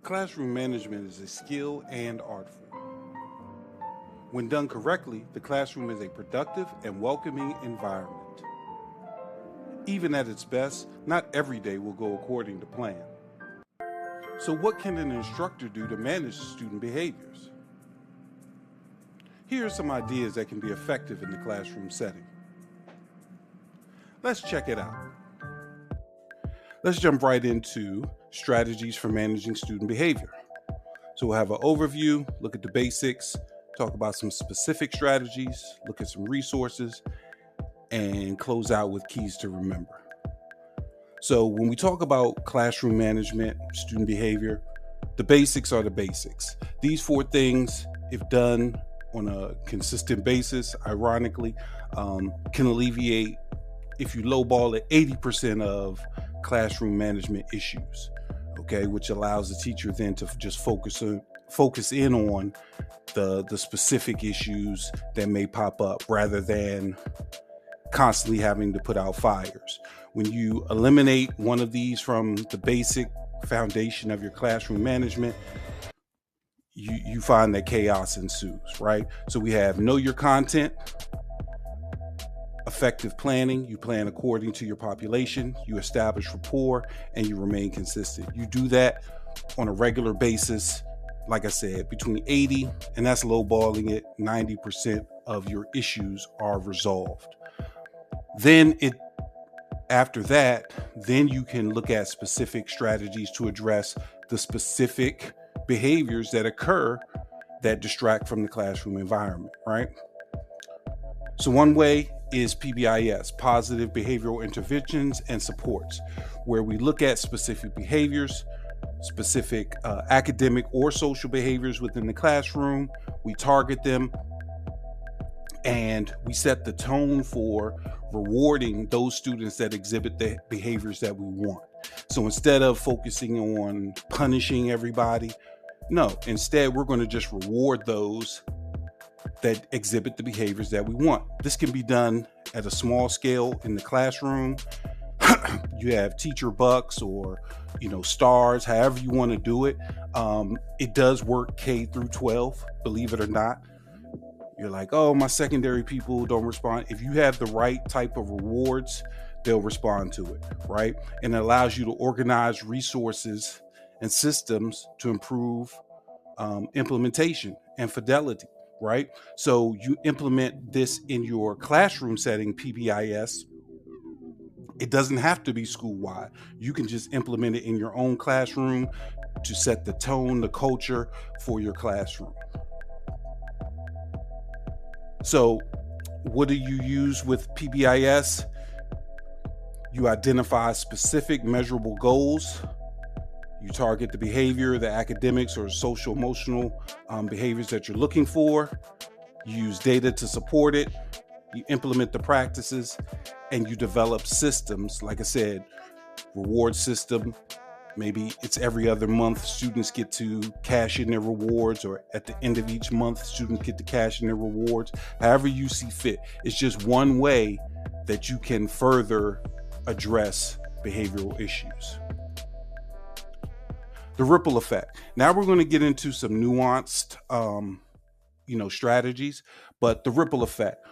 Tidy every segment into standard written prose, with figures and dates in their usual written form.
Classroom management is a skill and art form. When done correctly, the classroom is a productive and welcoming environment. Even at its best, not every day will go according to plan. So what can an instructor do to manage student behaviors? Here are some ideas that can be effective in the classroom setting. Let's check it out. Let's jump right into strategies for managing student behavior. So we'll have an overview, look at the basics, talk about some specific strategies, look at some resources, and close out with keys to remember. So when we talk about classroom management, student behavior, the basics are the basics. These 4 things, if done on a consistent basis, ironically, can alleviate, if you lowball it, 80% of classroom management issues, okay, which allows the teacher then to just focus in on the specific issues that may pop up rather than constantly having to put out fires. When you eliminate one of these from the basic foundation of your classroom management, you find that chaos ensues, right? So we have know your content, effective planning. You plan according to your population, you establish rapport, and you remain consistent. You do that on a regular basis, like I said, between 80, and that's lowballing it, 90% of your issues are resolved. After that, then you can look at specific strategies to address the specific behaviors that occur that distract from the classroom environment, right? So one way is PBIS, positive behavioral interventions and supports, where we look at specific behaviors, specific academic or social behaviors within the classroom. We target them and we set the tone for rewarding those students that exhibit the behaviors that we want. So instead of focusing on punishing everybody, no, instead we're going to just reward those that exhibit the behaviors that we want. This can be done at a small scale in the classroom. You have teacher bucks or, stars, however you want to do it. It does work K through 12, believe it or not. You're like, oh, my secondary people don't respond. If you have the right type of rewards, they'll respond to it, right? And it allows you to organize resources and systems to improve implementation and fidelity, right? So you implement this in your classroom setting, PBIS. It doesn't have to be school-wide. You can just implement it in your own classroom to set the tone, the culture for your classroom. So what do you use with PBIS? You identify specific measurable goals. You target the behavior, the academics or social emotional behaviors that you're looking for. You use data to support it. You implement the practices and you develop systems. Like I said, reward system. Maybe it's every other month students get to cash in their rewards, or at the end of each month students get to cash in their rewards. However you see fit. It's just one way that you can further address behavioral issues. The ripple effect. Now we're going to get into some nuanced, strategies, but the ripple effect.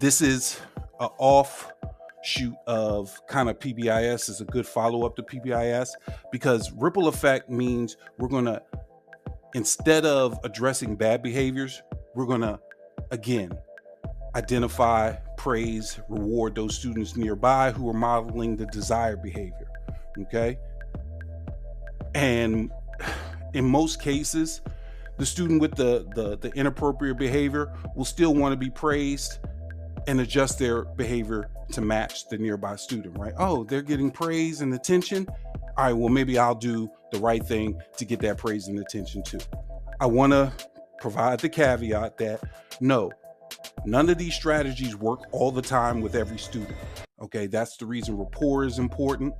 This is an offshoot of kind of PBIS, is a good follow-up to PBIS, because ripple effect means we're going to, instead of addressing bad behaviors, we're going to, again, identify, praise, reward those students nearby who are modeling the desired behavior, okay? And in most cases, the student with the inappropriate behavior will still want to be praised and adjust their behavior to match the nearby student, right? Oh, they're getting praise and attention. All right, well, maybe I'll do the right thing to get that praise and attention too. I want to provide the caveat that no, none of these strategies work all the time with every student. Okay, that's the reason rapport is important.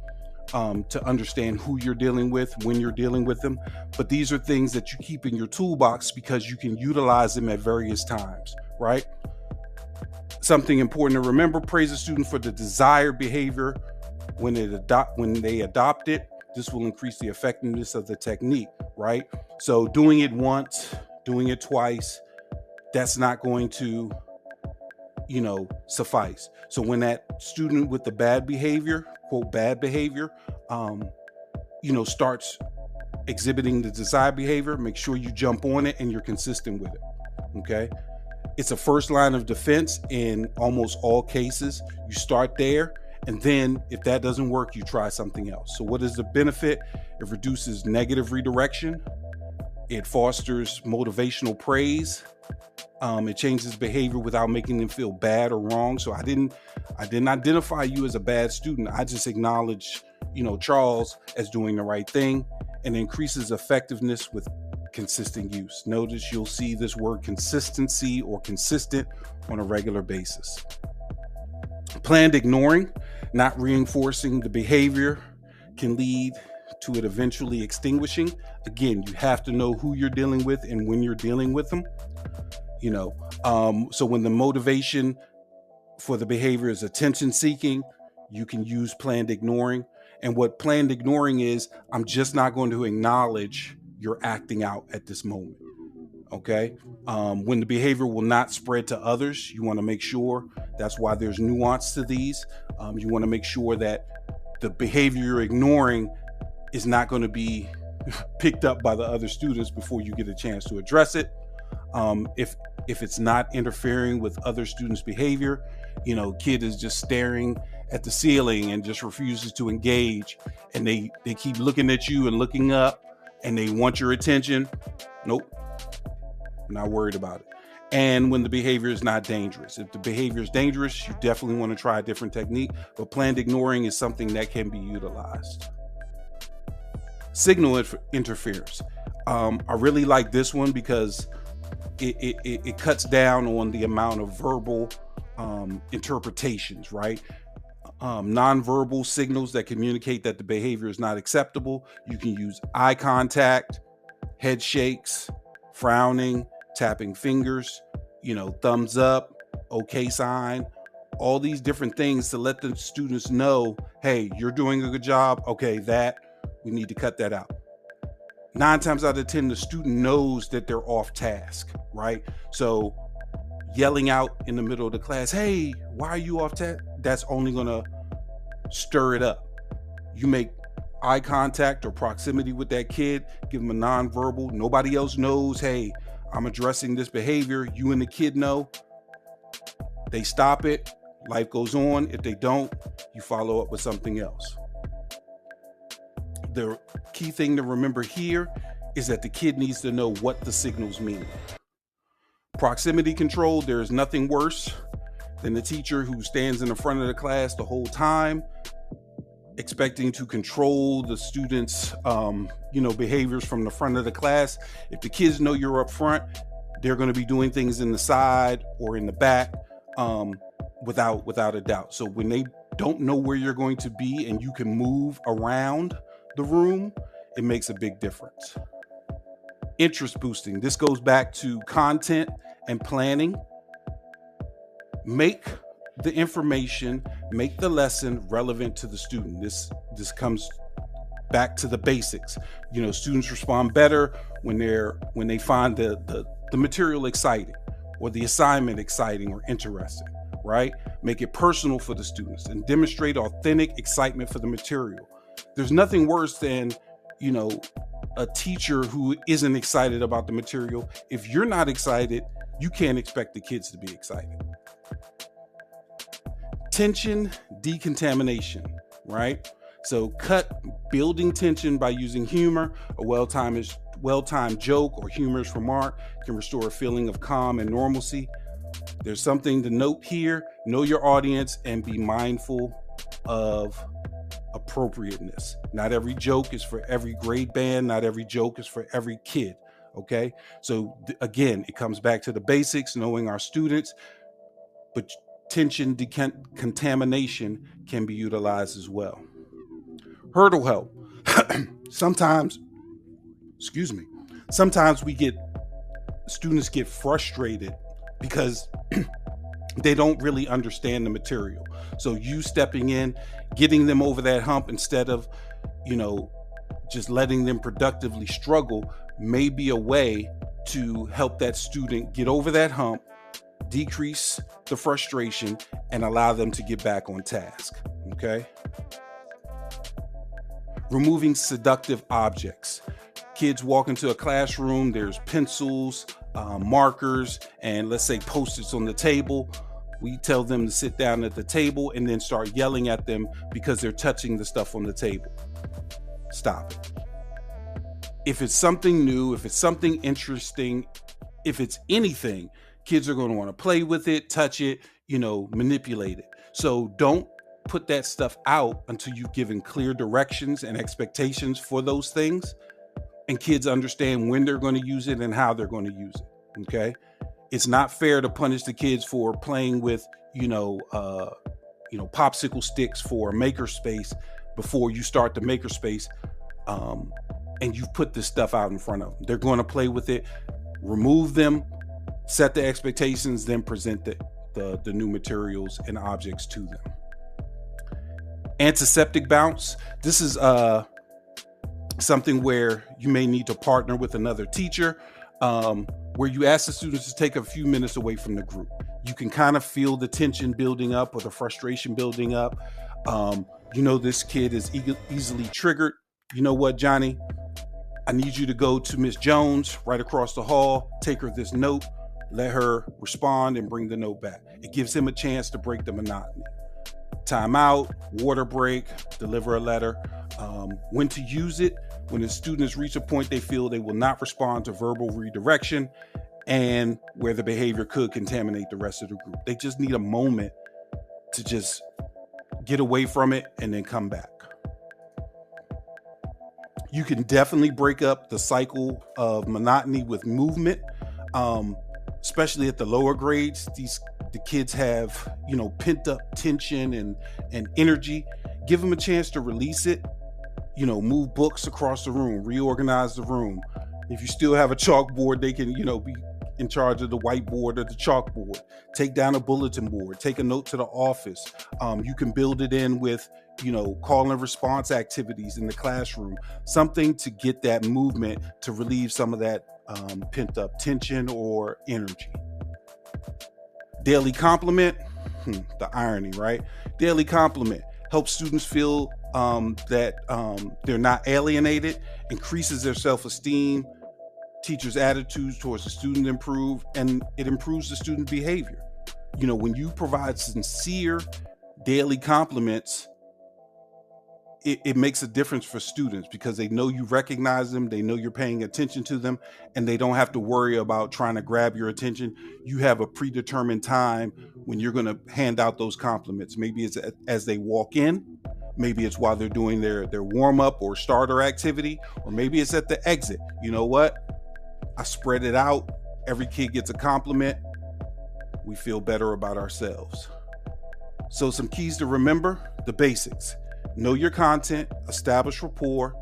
To understand who you're dealing with, when you're dealing with them. But these are things that you keep in your toolbox because you can utilize them at various times, right? Something important to remember: praise a student for the desired behavior when they adopt it, This will increase the effectiveness of the technique, right? So doing it once, doing it twice, that's not going to, suffice. So when that student with the bad behavior, quote, bad behavior, starts exhibiting the desired behavior, make sure you jump on it and you're consistent with it. Okay. It's a first line of defense in almost all cases. You start there, and then if that doesn't work, you try something else. So what is the benefit? It reduces negative redirection. It fosters motivational praise. It changes behavior without making them feel bad or wrong. So I didn't identify you as a bad student. I just acknowledged, Charles as doing the right thing, and increases effectiveness with consistent use. Notice you'll see this word consistency or consistent on a regular basis. Planned ignoring, not reinforcing the behavior, can lead to it eventually extinguishing. Again, you have to know who you're dealing with and when you're dealing with them. So when the motivation for the behavior is attention seeking, you can use planned ignoring. And what planned ignoring is, I'm just not going to acknowledge you're acting out at this moment. Okay. When the behavior will not spread to others, you want to make sure. That's why there's nuance to these. You want to make sure that the behavior you're ignoring is not going to be picked up by the other students before you get a chance to address it. If it's not interfering with other students' behavior, kid is just staring at the ceiling and just refuses to engage, and they keep looking at you and looking up, and they want your attention. Nope, I'm not worried about it. And when the behavior is not dangerous. If the behavior is dangerous, you definitely want to try a different technique, but planned ignoring is something that can be utilized. Signal interference. I really like this one because it cuts down on the amount of verbal interpretations, right? Nonverbal signals that communicate that the behavior is not acceptable. You can use eye contact, head shakes, frowning, tapping fingers, thumbs up, okay sign, all these different things to let the students know, hey, you're doing a good job. Okay, we need to cut that out. 9 times out of 10, the student knows that they're off task, right? So yelling out in the middle of the class, hey, why are you off task? That's only going to stir it up. You make eye contact or proximity with that kid, give them a nonverbal. Nobody else knows, hey, I'm addressing this behavior. You and the kid know. They stop it. Life goes on. If they don't, you follow up with something else. The key thing to remember here is that the kid needs to know what the signals mean. Proximity control, there is nothing worse than the teacher who stands in the front of the class the whole time, expecting to control the students' behaviors from the front of the class. If the kids know you're up front, they're going to be doing things in the side or in the back without a doubt. So when they don't know where you're going to be and you can move around the room, it makes a big difference. Interest boosting. This goes back to content and planning. Make the information, make the lesson relevant to the student. This comes back to the basics. Students respond better when they find the material exciting or the assignment exciting or interesting, right? Make it personal for the students and demonstrate authentic excitement for the material. There's nothing worse than, a teacher who isn't excited about the material. If you're not excited, you can't expect the kids to be excited. Tension decontamination, right? So cut building tension by using humor. A well-timed joke or humorous remark can restore a feeling of calm and normalcy. There's something to note here. Know your audience and be mindful of appropriateness. Not every joke is for every grade band. Not every joke is for every kid. Okay. So again, it comes back to the basics, knowing our students, but tension contamination can be utilized as well. Hurdle help. Sometimes students get frustrated because they don't really understand the material. So you stepping in, getting them over that hump instead of, just letting them productively struggle may be a way to help that student get over that hump, decrease the frustration, and allow them to get back on task. Okay? Removing seductive objects. Kids walk into a classroom, there's pencils, markers, and let's say Post-its on the table. We tell them to sit down at the table and then start yelling at them because they're touching the stuff on the table. Stop it. If it's something new, if it's something interesting, if it's anything, kids are going to want to play with it, touch it, manipulate it. So don't put that stuff out until you've given clear directions and expectations for those things, and kids understand when they're going to use it and how they're going to use it. Okay? It's not fair to punish the kids for playing with, popsicle sticks for a makerspace before you start the makerspace, and you've put this stuff out in front of them. They're going to play with it. Remove them, set the expectations, then present the new materials and objects to them. Antiseptic bounce. This is something where you may need to partner with another teacher, where you ask the students to take a few minutes away from the group. You can kind of feel the tension building up or the frustration building up. This kid is easily triggered. You know what, Johnny? I need you to go to Miss Jones right across the hall, take her this note, let her respond and bring the note back. It gives him a chance to break the monotony. Time out, water break, deliver a letter. When to use it: when the students reach a point they feel they will not respond to verbal redirection and where the behavior could contaminate the rest of the group. They just need a moment to just get away from it and then come back. You can definitely break up the cycle of monotony with movement, especially at the lower grades. The kids have, pent up tension and energy. Give them a chance to release it. Move books across the room, reorganize the room. If you still have a chalkboard, they can, be in charge of the whiteboard or the chalkboard. Take down a bulletin board, take a note to the office. You can build it in with, call and response activities in the classroom, something to get that movement to relieve some of that pent up tension or energy. Daily compliment, the irony, right? Daily compliment helps students feel that they're not alienated, increases their self-esteem, teachers' attitudes towards the student improve, and it improves the student behavior. When you provide sincere daily compliments, it makes a difference for students because they know you recognize them, they know you're paying attention to them, and they don't have to worry about trying to grab your attention. You have a predetermined time when you're going to hand out those compliments. Maybe it's as they walk in, maybe it's while they're doing their warm-up or starter activity, or maybe it's at the exit. You know what? I spread it out. Every kid gets a compliment. We feel better about ourselves. So some keys to remember: the basics. Know your content, establish rapport,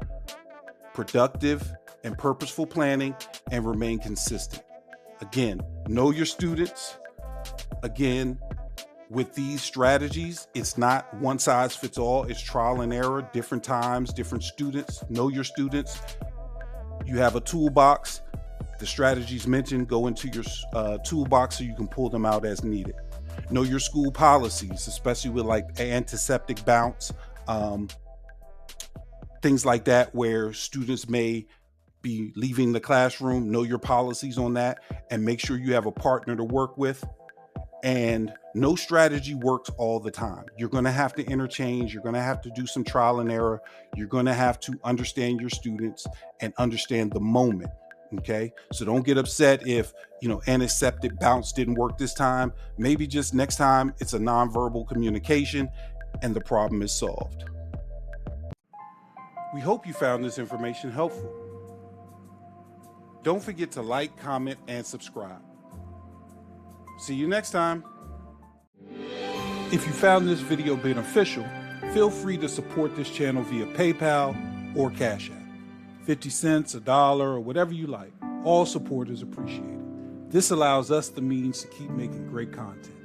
productive and purposeful planning, and remain consistent. Again, know your students. Again, with these strategies, it's not one size fits all. It's trial and error, different times, different students. Know your students. You have a toolbox. The strategies mentioned go into your toolbox so you can pull them out as needed. Know your school policies, especially with like antiseptic bounce, things like that, where students may be leaving the classroom. Know your policies on that and make sure you have a partner to work with. And no strategy works all the time. You're going to have to interchange. You're going to have to do some trial and error. You're going to have to understand your students and understand the moment. Okay, so don't get upset if antiseptic bounce didn't work this time. Maybe just next time it's a nonverbal communication and the problem is solved. We hope you found this information helpful. Don't forget to like, comment, and subscribe. See you next time. If you found this video beneficial, feel free to support this channel via PayPal or CashApp. 50 cents, $1, or whatever you like. All support is appreciated. This allows us the means to keep making great content.